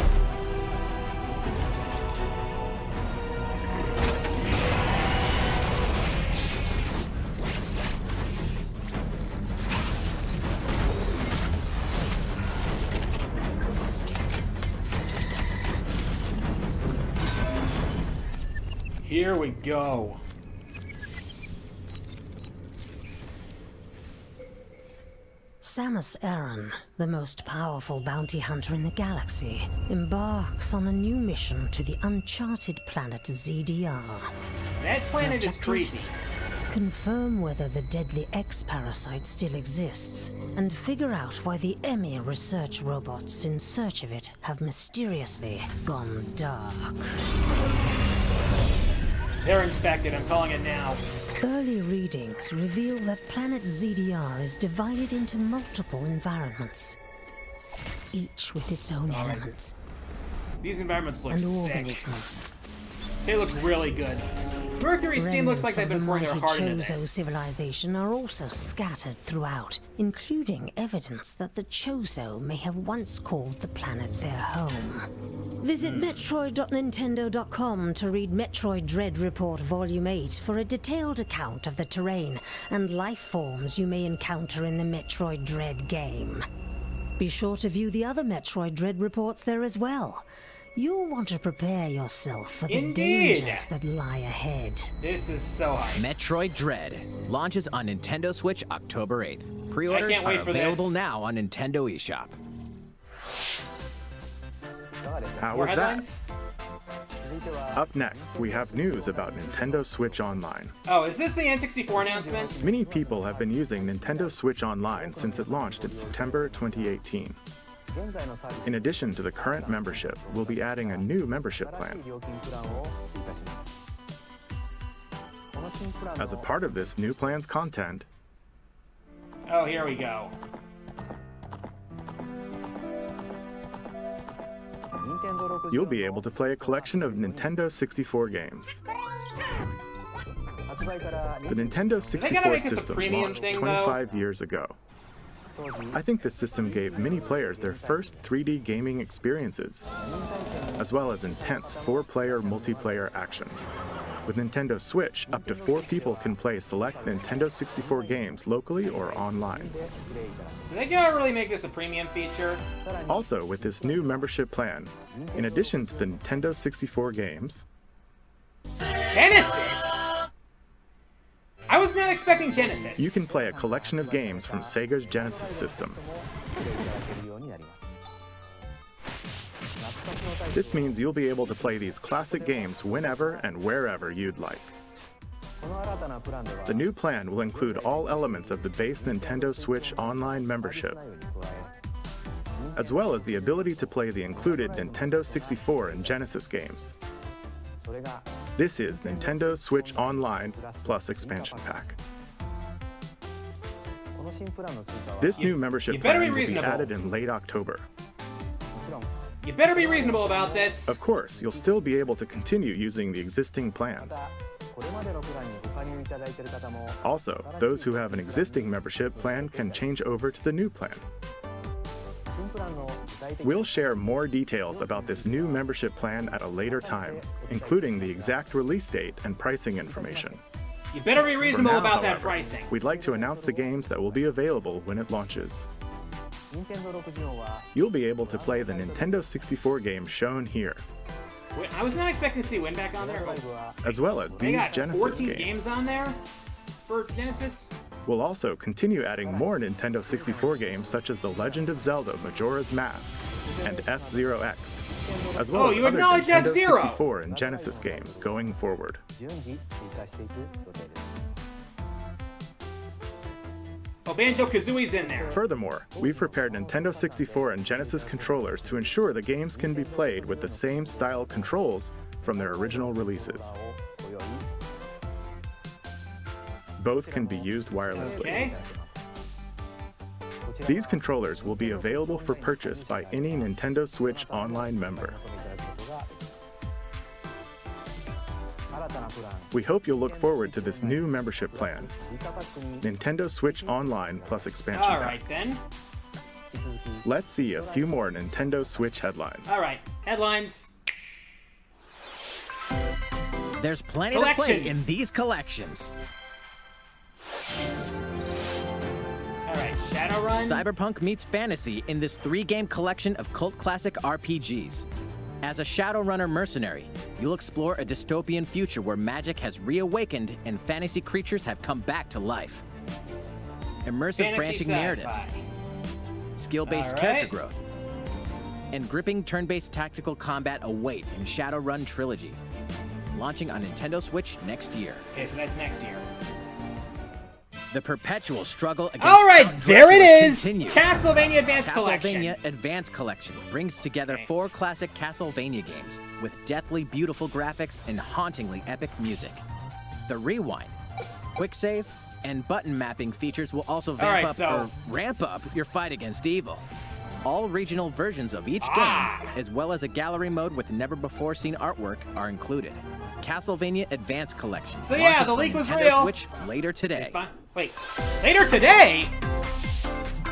[SPEAKER 2] Here we go.
[SPEAKER 8] Samus Aran, the most powerful bounty hunter in the galaxy, embarks on a new mission to the uncharted planet ZDR.
[SPEAKER 2] That planet is creepy.
[SPEAKER 8] Objectives: confirm whether the deadly X-parasite still exists, and figure out why the EMI research robots in search of it have mysteriously gone dark.
[SPEAKER 2] They're infected, I'm calling it now.
[SPEAKER 8] Early readings reveal that planet ZDR is divided into multiple environments, each with its own elements
[SPEAKER 2] These environments look
[SPEAKER 8] and
[SPEAKER 2] sick.
[SPEAKER 8] organisms.
[SPEAKER 2] They look really good. Mercury's team looks like they've been pouring their heart into
[SPEAKER 8] Chozo
[SPEAKER 2] this.
[SPEAKER 8] civilization are also scattered throughout, including evidence that the Chozo may have once called the planet their home. Visit Metroid.Nintendo.com to read Metroid Dread Report Volume 8 for a detailed account of the terrain and life forms you may encounter in the Metroid Dread game. Be sure to view the other Metroid Dread reports there as well. You'll want to prepare yourself for the dangers that lie ahead.
[SPEAKER 2] This is so hype.
[SPEAKER 4] Metroid Dread launches on Nintendo Switch October 8th. Pre-orders
[SPEAKER 2] can't wait
[SPEAKER 4] are
[SPEAKER 2] for
[SPEAKER 4] available
[SPEAKER 2] this.
[SPEAKER 4] now on Nintendo eShop.
[SPEAKER 3] How
[SPEAKER 2] More
[SPEAKER 3] was that?
[SPEAKER 2] headlines?
[SPEAKER 3] Up next, we have news about Nintendo Switch Online.
[SPEAKER 2] Oh, is this the N64 announcement?
[SPEAKER 3] Many people have been using Nintendo Switch Online since it launched in September 2018. In addition to the current membership, we'll be adding a new membership plan. As a part of this new plan's content,
[SPEAKER 2] Oh, here we go.
[SPEAKER 3] you'll be able to play a collection of Nintendo 64 games. The Nintendo 64
[SPEAKER 2] make this a
[SPEAKER 3] system
[SPEAKER 2] premium
[SPEAKER 3] launched
[SPEAKER 2] thing, though?
[SPEAKER 3] 25 years ago. I think this system gave many players their first 3D gaming experiences, as well as intense 4-player multiplayer action. With Nintendo Switch, up to 4 people can play select Nintendo 64 games locally or online.
[SPEAKER 2] Do they gotta really make this a premium feature?
[SPEAKER 3] Also, with this new membership plan, in addition to the Nintendo 64 games,
[SPEAKER 2] Genesis! I was not expecting Genesis.
[SPEAKER 3] you can play a collection of games from Sega's Genesis system. This means you'll be able to play these classic games whenever and wherever you'd like. The new plan will include all elements of the base Nintendo Switch Online membership, as well as the ability to play the included Nintendo 64 and Genesis games. This is Nintendo Switch Online plus expansion pack. This new membership
[SPEAKER 2] you better
[SPEAKER 3] plan
[SPEAKER 2] be
[SPEAKER 3] will be
[SPEAKER 2] reasonable.
[SPEAKER 3] added in late October.
[SPEAKER 2] You better be reasonable about this.
[SPEAKER 3] Of course, you'll still be able to continue using the existing plans. Also, those who have an existing membership plan can change over to the new plan. We'll share more details about this new membership plan at a later time, including the exact release date and pricing information.
[SPEAKER 2] You better be reasonable
[SPEAKER 3] now,
[SPEAKER 2] about that
[SPEAKER 3] however,
[SPEAKER 2] pricing.
[SPEAKER 3] We'd like to announce the games that will be available when it launches. You'll be able to play the Nintendo 64 games shown here,
[SPEAKER 2] Wait, I was not expecting to see Winback on there.
[SPEAKER 3] as well as
[SPEAKER 2] They
[SPEAKER 3] these
[SPEAKER 2] got
[SPEAKER 3] Genesis
[SPEAKER 2] 14
[SPEAKER 3] games.
[SPEAKER 2] games on there for Genesis.
[SPEAKER 3] We'll also continue adding more Nintendo 64 games such as The Legend of Zelda Majora's Mask and F-Zero X, as well
[SPEAKER 2] Oh,
[SPEAKER 3] as
[SPEAKER 2] you
[SPEAKER 3] other
[SPEAKER 2] acknowledge
[SPEAKER 3] Nintendo
[SPEAKER 2] F-Zero!
[SPEAKER 3] 64 and Genesis games going forward.
[SPEAKER 2] Oh, Banjo-Kazooie's in there.
[SPEAKER 3] Furthermore, we've prepared Nintendo 64 and Genesis controllers to ensure the games can be played with the same style controls from their original releases. Both can be used wirelessly.
[SPEAKER 2] Okay.
[SPEAKER 3] These controllers will be available for purchase by any Nintendo Switch Online member. We hope you'll look forward to this new membership plan, Nintendo Switch Online plus expansion
[SPEAKER 2] All
[SPEAKER 3] pack.
[SPEAKER 2] right, then.
[SPEAKER 3] Let's see a few more Nintendo Switch headlines.
[SPEAKER 2] All right, headlines.
[SPEAKER 4] There's plenty to play in
[SPEAKER 2] Collections.
[SPEAKER 4] these collections.
[SPEAKER 2] All right, Shadowrun.
[SPEAKER 4] Cyberpunk meets fantasy in this 3-game collection of cult classic RPGs. As a Shadowrunner mercenary, you'll explore a dystopian future where magic has reawakened and fantasy creatures have come back to life. Immersive
[SPEAKER 2] Fantasy
[SPEAKER 4] branching
[SPEAKER 2] sci-fi.
[SPEAKER 4] narratives, skill-based
[SPEAKER 2] All
[SPEAKER 4] character
[SPEAKER 2] right.
[SPEAKER 4] growth, and gripping turn-based tactical combat await in Shadowrun Trilogy, launching on Nintendo Switch next year.
[SPEAKER 2] Okay, so that's next year.
[SPEAKER 4] The perpetual struggle against
[SPEAKER 2] All right,
[SPEAKER 4] Count
[SPEAKER 2] there it
[SPEAKER 4] Dracula
[SPEAKER 2] is.
[SPEAKER 4] continues.
[SPEAKER 2] Castlevania Advance Collection.
[SPEAKER 4] Castlevania Advance Collection brings together 4 classic Castlevania games with deathly beautiful graphics and hauntingly epic music. The rewind, quick save, and button mapping features will also ramp up your fight against evil. All regional versions of each game, as well as a gallery mode with never-before-seen artwork, are included. Castlevania Advance Collection.
[SPEAKER 2] So yeah, the leak was real.
[SPEAKER 4] Switch later today.
[SPEAKER 2] Wait, later today?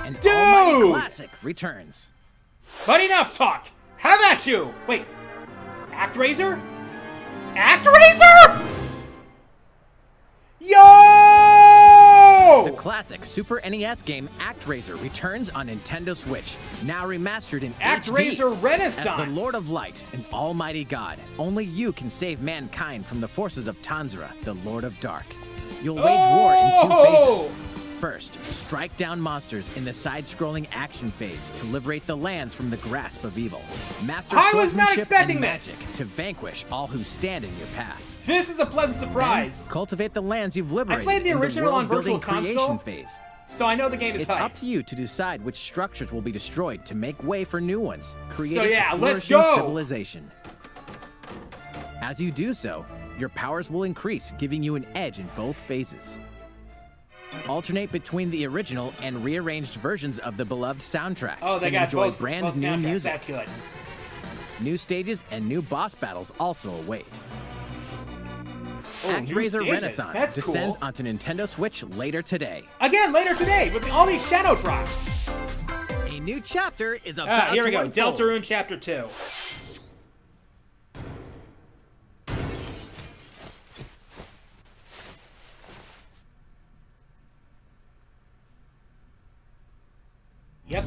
[SPEAKER 4] And
[SPEAKER 2] Dude!
[SPEAKER 4] Almighty Classic returns.
[SPEAKER 2] But enough talk. Have at you. Wait, ActRaiser? ActRaiser? Yo!
[SPEAKER 4] The classic Super NES game ActRaiser returns on Nintendo Switch, now remastered in
[SPEAKER 2] ActRaiser
[SPEAKER 4] HD.
[SPEAKER 2] Renaissance.
[SPEAKER 4] As the Lord of Light and Almighty God, only you can save mankind from the forces of Tanzra, the Lord of Dark. You'll wage war in 2 phases. First, strike down monsters in the side-scrolling action phase to liberate the lands from the grasp of evil. Master
[SPEAKER 2] I was not
[SPEAKER 4] swordsmanship
[SPEAKER 2] expecting
[SPEAKER 4] and
[SPEAKER 2] this.
[SPEAKER 4] magic to vanquish all who stand in your path.
[SPEAKER 2] This is a pleasant surprise.
[SPEAKER 4] Then cultivate the lands you've liberated.
[SPEAKER 2] I played the original on Virtual
[SPEAKER 4] creation
[SPEAKER 2] Console,
[SPEAKER 4] phase.
[SPEAKER 2] so I know the game is
[SPEAKER 4] It's
[SPEAKER 2] hype.
[SPEAKER 4] up to you to decide which structures will be destroyed to make way for new ones, creating
[SPEAKER 2] So yeah,
[SPEAKER 4] a
[SPEAKER 2] let's
[SPEAKER 4] flourishing
[SPEAKER 2] go.
[SPEAKER 4] civilization. As you do so, your powers will increase, giving you an edge in both phases. Alternate between the original and rearranged versions of the beloved soundtrack.
[SPEAKER 2] Oh, they
[SPEAKER 4] and
[SPEAKER 2] got
[SPEAKER 4] enjoy
[SPEAKER 2] both
[SPEAKER 4] brand new
[SPEAKER 2] soundtracks.
[SPEAKER 4] music.
[SPEAKER 2] That's good.
[SPEAKER 4] New stages and new boss battles also await.
[SPEAKER 2] Oh, new
[SPEAKER 4] ActRaiser
[SPEAKER 2] stages.
[SPEAKER 4] Renaissance
[SPEAKER 2] That's
[SPEAKER 4] descends
[SPEAKER 2] cool.
[SPEAKER 4] onto Nintendo Switch later today.
[SPEAKER 2] Again, later today, with all these shadow drops.
[SPEAKER 4] A new chapter is about
[SPEAKER 2] Here we
[SPEAKER 4] to
[SPEAKER 2] go,
[SPEAKER 4] unfold.
[SPEAKER 2] Deltarune Chapter 2. Yep.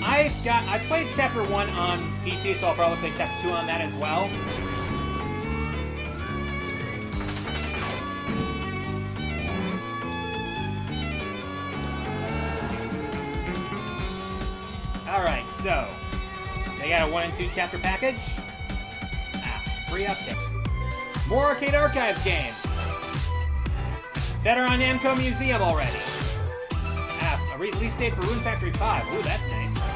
[SPEAKER 2] I played Chapter 1 on PC, so I'll probably play Chapter 2 on that as well. Alright, so they got a 1 and 2 chapter package. Free update. More Arcade Archives games. Better on Namco Museum already. A release date for Rune Factory 5. Ooh, that's nice.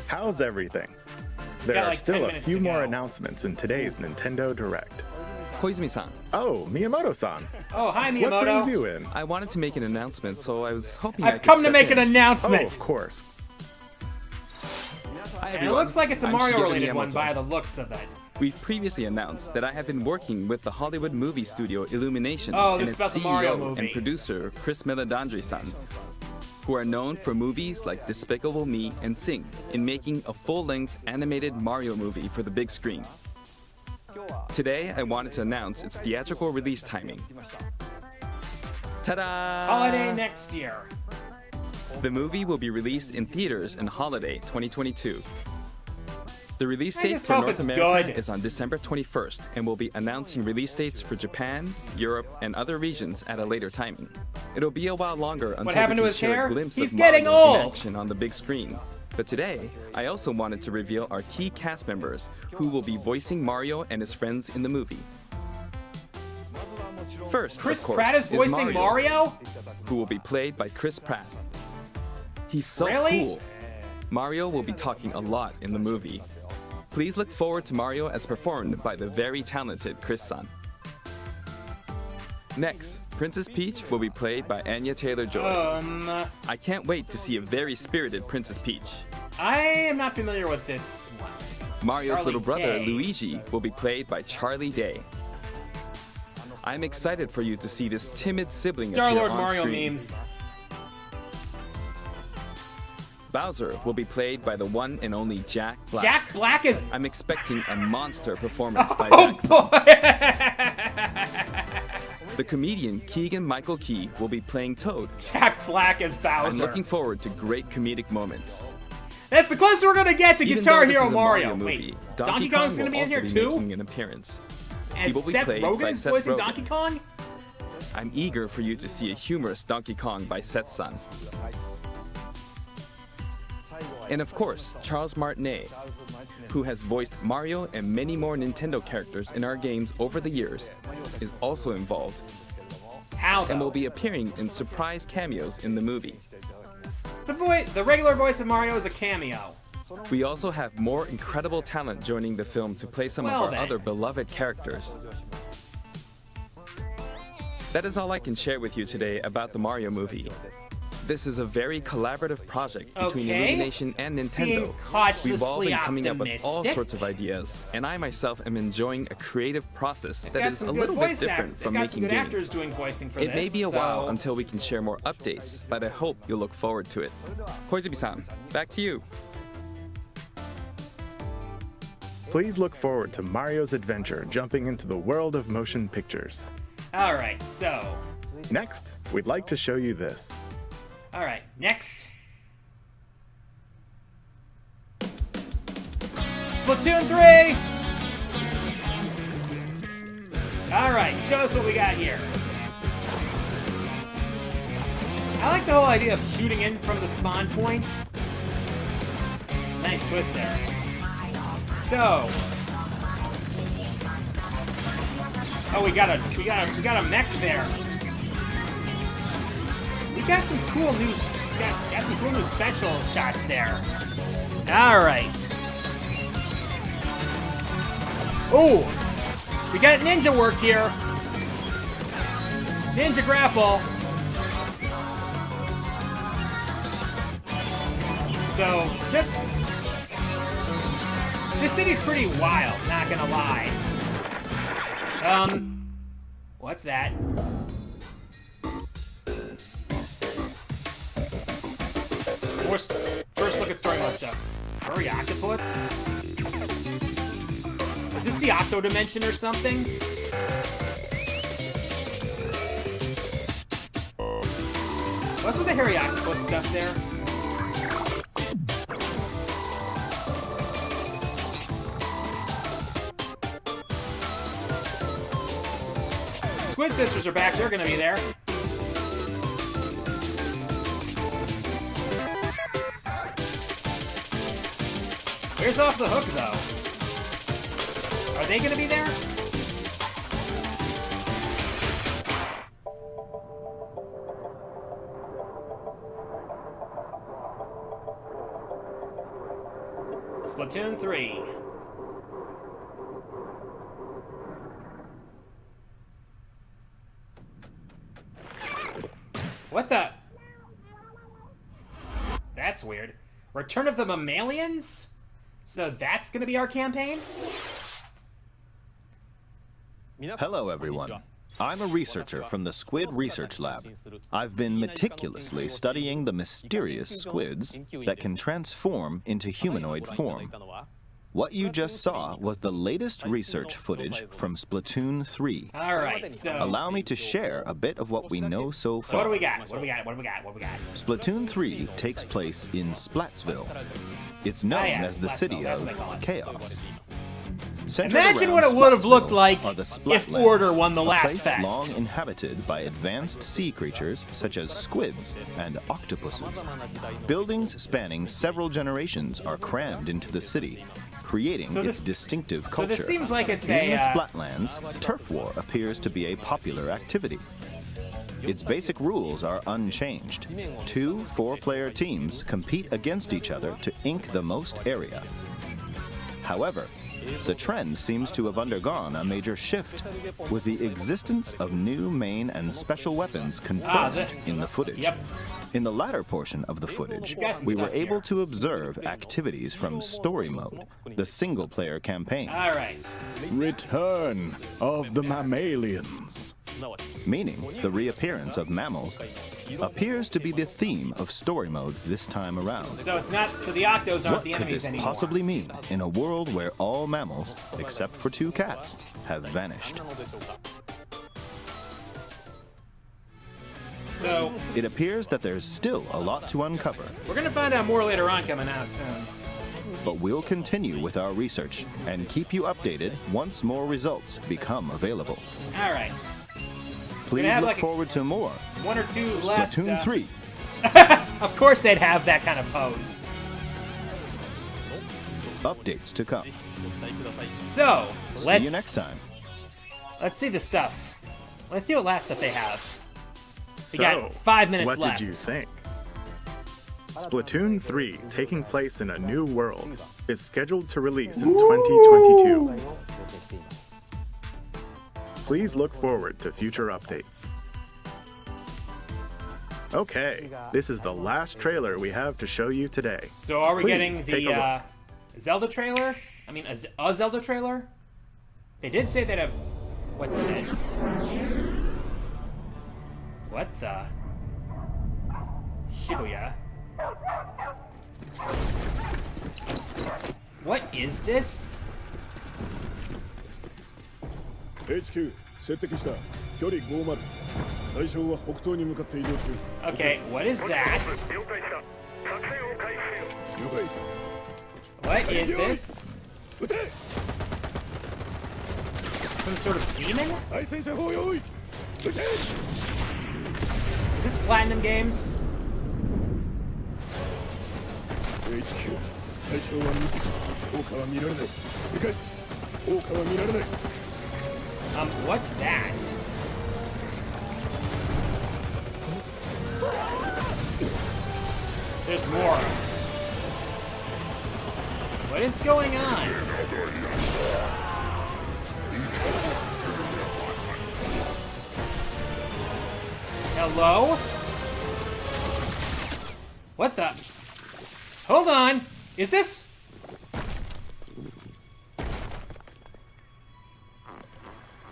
[SPEAKER 3] How's everything? There
[SPEAKER 2] Got
[SPEAKER 3] are
[SPEAKER 2] like 10
[SPEAKER 3] still a
[SPEAKER 2] minutes
[SPEAKER 3] few
[SPEAKER 2] to
[SPEAKER 3] more
[SPEAKER 2] go.
[SPEAKER 3] announcements in today's Nintendo Direct.
[SPEAKER 9] Koizumi-san,
[SPEAKER 3] Oh, Miyamoto-san.
[SPEAKER 2] Oh, hi,
[SPEAKER 3] What
[SPEAKER 2] Miyamoto.
[SPEAKER 3] brings you in?
[SPEAKER 9] I wanted to make an announcement, so I was hoping I
[SPEAKER 2] I've
[SPEAKER 9] could
[SPEAKER 2] come to
[SPEAKER 9] step
[SPEAKER 2] make
[SPEAKER 9] in.
[SPEAKER 2] an
[SPEAKER 3] Oh,
[SPEAKER 2] announcement.
[SPEAKER 3] of course.
[SPEAKER 9] Hi,
[SPEAKER 2] And it
[SPEAKER 9] everyone.
[SPEAKER 2] looks like it's a
[SPEAKER 9] I'm
[SPEAKER 2] Mario-related
[SPEAKER 9] Shigeru
[SPEAKER 2] one
[SPEAKER 9] Miyamoto.
[SPEAKER 2] by the looks of it.
[SPEAKER 9] We've previously announced that I have been working with the Hollywood movie studio Illumination
[SPEAKER 2] Oh,
[SPEAKER 9] and
[SPEAKER 2] this
[SPEAKER 9] its
[SPEAKER 2] is about the
[SPEAKER 9] CEO
[SPEAKER 2] Mario movie.
[SPEAKER 9] and producer Chris Meledandri-san, who are known for movies like Despicable Me and Sing, in making a full-length animated Mario movie for the big screen. Today, I wanted to announce its theatrical release timing. Ta-da!
[SPEAKER 2] Holiday next year.
[SPEAKER 9] The movie will be released in theaters in holiday 2022. The release
[SPEAKER 2] I
[SPEAKER 9] date
[SPEAKER 2] just
[SPEAKER 9] for
[SPEAKER 2] hope
[SPEAKER 9] North
[SPEAKER 2] it's
[SPEAKER 9] America
[SPEAKER 2] good.
[SPEAKER 9] is on December 21st, and we'll be announcing release dates for Japan, Europe, and other regions at a later timing. It'll be a while longer until
[SPEAKER 2] happened
[SPEAKER 9] we
[SPEAKER 2] to
[SPEAKER 9] can
[SPEAKER 2] his
[SPEAKER 9] share
[SPEAKER 2] hair?
[SPEAKER 9] a glimpse
[SPEAKER 2] He's
[SPEAKER 9] of
[SPEAKER 2] getting
[SPEAKER 9] Mario in
[SPEAKER 2] old.
[SPEAKER 9] action on the big screen. But today, I also wanted to reveal our key cast members who will be voicing Mario and his friends in the movie. First,
[SPEAKER 2] Chris
[SPEAKER 9] of course,
[SPEAKER 2] Pratt is voicing Mario?
[SPEAKER 9] who will be played by Chris Pratt. He's so
[SPEAKER 2] Really?
[SPEAKER 9] cool. Mario will be talking a lot in the movie. Please look forward to Mario as performed by the very talented Chris-san. Next, Princess Peach will be played by Anya Taylor-Joy. I can't wait to see a very spirited Princess Peach.
[SPEAKER 2] I am not familiar with this one.
[SPEAKER 9] Mario's
[SPEAKER 2] Charlie
[SPEAKER 9] little brother,
[SPEAKER 2] Day.
[SPEAKER 9] Luigi, will be played by Charlie Day. I'm excited for you to see this timid sibling appear
[SPEAKER 2] Star-Lord
[SPEAKER 9] on
[SPEAKER 2] Mario
[SPEAKER 9] screen.
[SPEAKER 2] memes.
[SPEAKER 9] Bowser will be played by the one and only Jack Black.
[SPEAKER 2] Jack Black is...
[SPEAKER 9] I'm expecting a monster performance by
[SPEAKER 2] Oh,
[SPEAKER 9] Jackson.
[SPEAKER 2] boy!
[SPEAKER 9] The comedian Keegan-Michael Key will be playing Toad.
[SPEAKER 2] Jack Black is Bowser.
[SPEAKER 9] I'm looking forward to great comedic moments.
[SPEAKER 2] That's the closest we're gonna get to
[SPEAKER 9] Even
[SPEAKER 2] Guitar
[SPEAKER 9] though this
[SPEAKER 2] Hero
[SPEAKER 9] is a
[SPEAKER 2] Mario.
[SPEAKER 9] movie,
[SPEAKER 2] Wait,
[SPEAKER 9] Donkey
[SPEAKER 2] Kong's
[SPEAKER 9] Kong
[SPEAKER 2] gonna
[SPEAKER 9] will
[SPEAKER 2] be in
[SPEAKER 9] also
[SPEAKER 2] here
[SPEAKER 9] be
[SPEAKER 2] too?
[SPEAKER 9] making an appearance.
[SPEAKER 2] As
[SPEAKER 9] will be
[SPEAKER 2] Seth
[SPEAKER 9] played
[SPEAKER 2] Rogen
[SPEAKER 9] by
[SPEAKER 2] is
[SPEAKER 9] Seth
[SPEAKER 2] voicing
[SPEAKER 9] Rogen.
[SPEAKER 2] Donkey Kong?
[SPEAKER 9] I'm eager for you to see a humorous Donkey Kong by Seth's son. And of course, Charles Martinet, who has voiced Mario and many more Nintendo characters in our games over the years, is also involved
[SPEAKER 2] How
[SPEAKER 9] and will
[SPEAKER 2] though?
[SPEAKER 9] be appearing in surprise cameos in the movie.
[SPEAKER 2] The regular voice of Mario is a cameo.
[SPEAKER 9] We also have more incredible talent joining the film to play some
[SPEAKER 2] Well
[SPEAKER 9] of our
[SPEAKER 2] then.
[SPEAKER 9] other beloved characters. That is all I can share with you today about the Mario movie. This is a very collaborative project between
[SPEAKER 2] Okay.
[SPEAKER 9] Illumination and
[SPEAKER 2] Being
[SPEAKER 9] Nintendo.
[SPEAKER 2] cautiously
[SPEAKER 9] We've all been coming up with all
[SPEAKER 2] optimistic.
[SPEAKER 9] sorts of ideas, and I myself am enjoying a creative process that
[SPEAKER 2] Got
[SPEAKER 9] is
[SPEAKER 2] some
[SPEAKER 9] a
[SPEAKER 2] good
[SPEAKER 9] little bit
[SPEAKER 2] voice
[SPEAKER 9] different
[SPEAKER 2] act-
[SPEAKER 9] from
[SPEAKER 2] got some
[SPEAKER 9] making
[SPEAKER 2] good actors
[SPEAKER 9] games.
[SPEAKER 2] doing voicing for
[SPEAKER 9] It
[SPEAKER 2] this.
[SPEAKER 9] may be a while
[SPEAKER 2] so-
[SPEAKER 9] until we can share more updates, but I hope you'll look forward to it. Koizumi-san, back to you.
[SPEAKER 3] Please look forward to Mario's adventure jumping into the world of motion pictures.
[SPEAKER 2] All right, so
[SPEAKER 3] Next, we'd like to show you this.
[SPEAKER 2] all right, next. Splatoon 3! Alright, show us what we got here. I like the whole idea of shooting in from the spawn point. Nice twist there. So. Oh, we got a mech there. We got some cool new got some cool new special shots there. Alright. Oh! We got ninja work here. Ninja grapple. So, just... This city's pretty wild, not gonna lie. What's that? First look at story mode stuff. Furry octopus? Is this the Octo Dimension or something? What's with the hairy octopus stuff there? Squid Sisters are back, they're gonna be there. Where's Off the Hook, though? Are they gonna be there? Splatoon 3. What the? That's weird. Return of the Mammalians? So that's gonna be our campaign?
[SPEAKER 10] Hello, everyone. I'm a researcher from the Squid Research Lab. I've been meticulously studying the mysterious squids that can transform into humanoid form. What you just saw was the latest research footage from Splatoon 3.
[SPEAKER 2] Alright, so...
[SPEAKER 10] Allow me to share a bit of what we know so
[SPEAKER 2] So what
[SPEAKER 10] far.
[SPEAKER 2] do we got? What do we got? What do we got? What do we got?
[SPEAKER 10] Splatoon 3 takes place in Splatsville. It's known
[SPEAKER 2] yeah,
[SPEAKER 10] as the
[SPEAKER 2] Splatsville,
[SPEAKER 10] city
[SPEAKER 2] that's
[SPEAKER 10] of
[SPEAKER 2] what they call it.
[SPEAKER 10] chaos. Centered
[SPEAKER 2] Imagine
[SPEAKER 10] around
[SPEAKER 2] what it would have looked
[SPEAKER 10] Splatsville
[SPEAKER 2] like
[SPEAKER 10] are the
[SPEAKER 2] if
[SPEAKER 10] Splatlands,
[SPEAKER 2] Order won the
[SPEAKER 10] a
[SPEAKER 2] last
[SPEAKER 10] place
[SPEAKER 2] fest.
[SPEAKER 10] long inhabited by advanced sea creatures such as squids and octopuses. Buildings spanning several generations are crammed into the city, creating
[SPEAKER 2] So
[SPEAKER 10] its
[SPEAKER 2] this-
[SPEAKER 10] distinctive
[SPEAKER 2] so
[SPEAKER 10] culture.
[SPEAKER 2] this seems like it's
[SPEAKER 10] In
[SPEAKER 2] a,
[SPEAKER 10] the Splatlands, turf war appears to be a popular activity. Its basic rules are unchanged. 2 4-player teams compete against each other to ink the most area. However, the trend seems to have undergone a major shift, with the existence of new main and special weapons confirmed in the footage.
[SPEAKER 2] Yep.
[SPEAKER 10] In the latter portion of the footage,
[SPEAKER 2] got some
[SPEAKER 10] we were
[SPEAKER 2] stuff
[SPEAKER 10] able
[SPEAKER 2] here.
[SPEAKER 10] to observe activities from Story Mode, the single-player campaign.
[SPEAKER 2] Alright.
[SPEAKER 3] Return of the Mammalians.
[SPEAKER 10] Meaning, the reappearance of mammals appears to be the theme of Story Mode this time around.
[SPEAKER 2] So it's not... So the Octos aren't
[SPEAKER 10] What
[SPEAKER 2] the
[SPEAKER 10] could
[SPEAKER 2] enemies
[SPEAKER 10] this
[SPEAKER 2] anymore.
[SPEAKER 10] possibly mean in a world where all mammals, except for 2 cats, have vanished?
[SPEAKER 2] So,
[SPEAKER 10] It appears that there's still a lot to uncover.
[SPEAKER 2] we're gonna find out more later on coming out soon.
[SPEAKER 10] but we'll continue with our research and keep you updated once more results become available.
[SPEAKER 2] All right.
[SPEAKER 10] Please look forward to more.
[SPEAKER 2] One or two last.
[SPEAKER 10] Splatoon 3.
[SPEAKER 2] Of course they'd have that kind of pose.
[SPEAKER 10] Updates to come.
[SPEAKER 2] So,
[SPEAKER 10] See you next time.
[SPEAKER 2] Let's see the stuff. Let's see what last stuff they have. We
[SPEAKER 3] So,
[SPEAKER 2] got 5 minutes
[SPEAKER 3] what
[SPEAKER 2] left.
[SPEAKER 3] did you think? Splatoon 3, taking place in a new world, is scheduled to release in 2022. Please look forward to future updates. Okay, this is the last trailer we have to show you today.
[SPEAKER 2] So are we
[SPEAKER 3] Please
[SPEAKER 2] getting
[SPEAKER 3] take a
[SPEAKER 2] the
[SPEAKER 3] look.
[SPEAKER 2] Zelda trailer? I mean, a Zelda trailer? They did say they'd have... What's this? What the? Shibuya. What is this?
[SPEAKER 11] HQ 接敵した距離50対象は北東に向かって移動中
[SPEAKER 2] Okay, what is that?
[SPEAKER 11] 了解
[SPEAKER 2] What is this?
[SPEAKER 11] 撃て
[SPEAKER 2] Some sort of demon?
[SPEAKER 11] 対戦車砲用意撃て
[SPEAKER 2] Is this Platinum Games?
[SPEAKER 11] HQ 対象は2機効果は見られない理解効果は見られない
[SPEAKER 2] What's that? There's more. What is going on? Hello? What the? Hold on. Is this...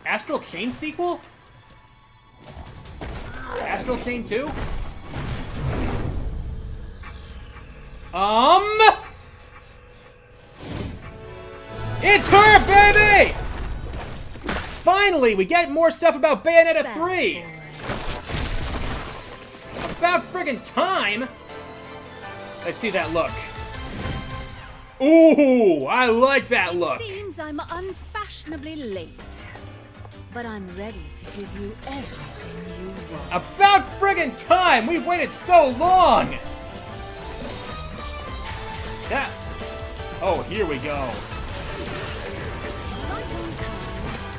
[SPEAKER 2] Astral Chain sequel? Astral Chain 2? It's her, baby! Finally, we get more stuff about Bayonetta 3! About friggin' time! Let's see that look. Ooh, I like that look!
[SPEAKER 6] Seems I'm unfashionably late. But I'm ready to give you everything you want.
[SPEAKER 2] About friggin' time! We've waited so long! That... Oh, here we go.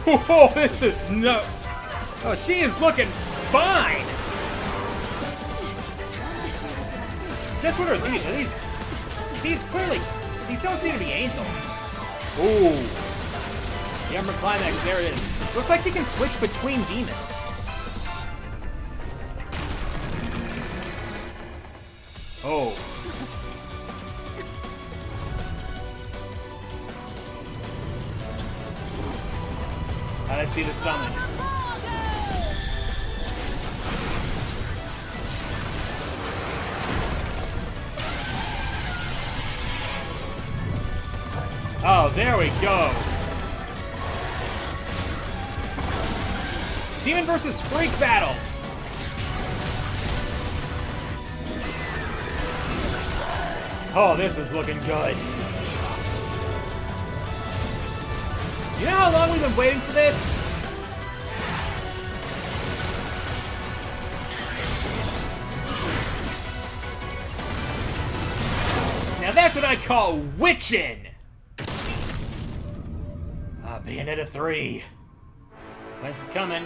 [SPEAKER 2] Oh, this is nuts! Oh, she is looking fine! Just what are these? Are these clearly... These don't seem to be angels. Ooh. The Ember Climax, there it is. Looks like she can switch between demons. Oh. Let's see the summon. Oh, there we go. Demon versus Freak battles. Oh, this is looking good. You know how long we've been waiting for this? Now that's what I call witchin'! Bayonetta 3. When's it coming?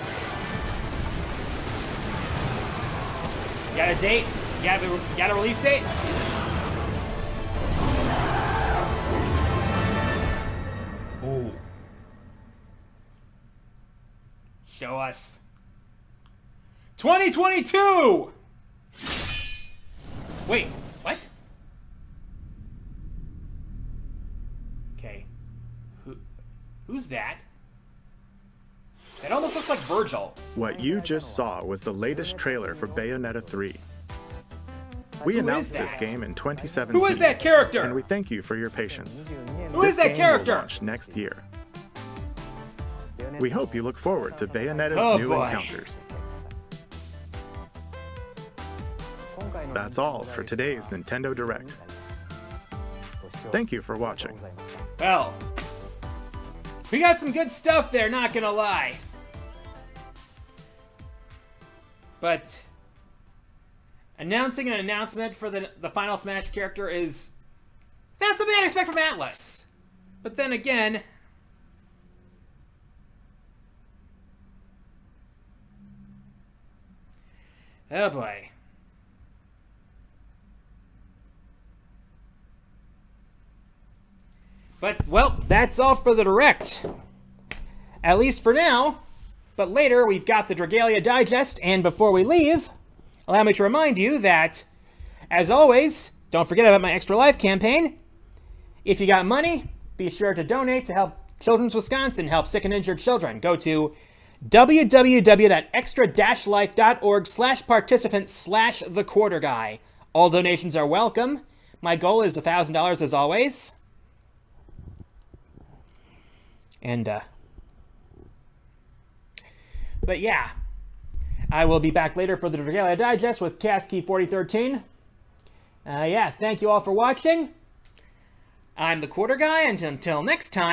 [SPEAKER 2] Got a date? Got a release date? Ooh. Show us. 2022! Wait, what? Okay. Who's that? It almost looks like Virgil.
[SPEAKER 3] What you just saw was the latest trailer for Bayonetta 3. We announced this game in 2017.
[SPEAKER 2] Who is that character?
[SPEAKER 3] And we thank you for your patience.
[SPEAKER 2] Who is that character?
[SPEAKER 3] Will launch next year. We hope you look forward to Bayonetta's new encounters. That's all for today's Nintendo Direct. Thank you for watching.
[SPEAKER 2] Well, we got some good stuff there, not gonna lie. But announcing an announcement for the final Smash character is... that's something I'd expect from Atlas. But then again... oh boy. But, well, that's all for the Direct. At least for now. But later, we've got the Dragalia Digest, and before we leave, allow me to remind you that, as always, don't forget about my Extra Life campaign. If you got money, be sure to donate to help Children's Wisconsin help sick and injured children. Go to www.extra-life.org/participant/thequarterguy. All donations are welcome. My goal is $1,000 as always. And, but yeah, I will be back later for the Dragalia Digest with Cast Key 4013. Yeah, thank you all for watching. I'm the Quarter Guy, and until next time,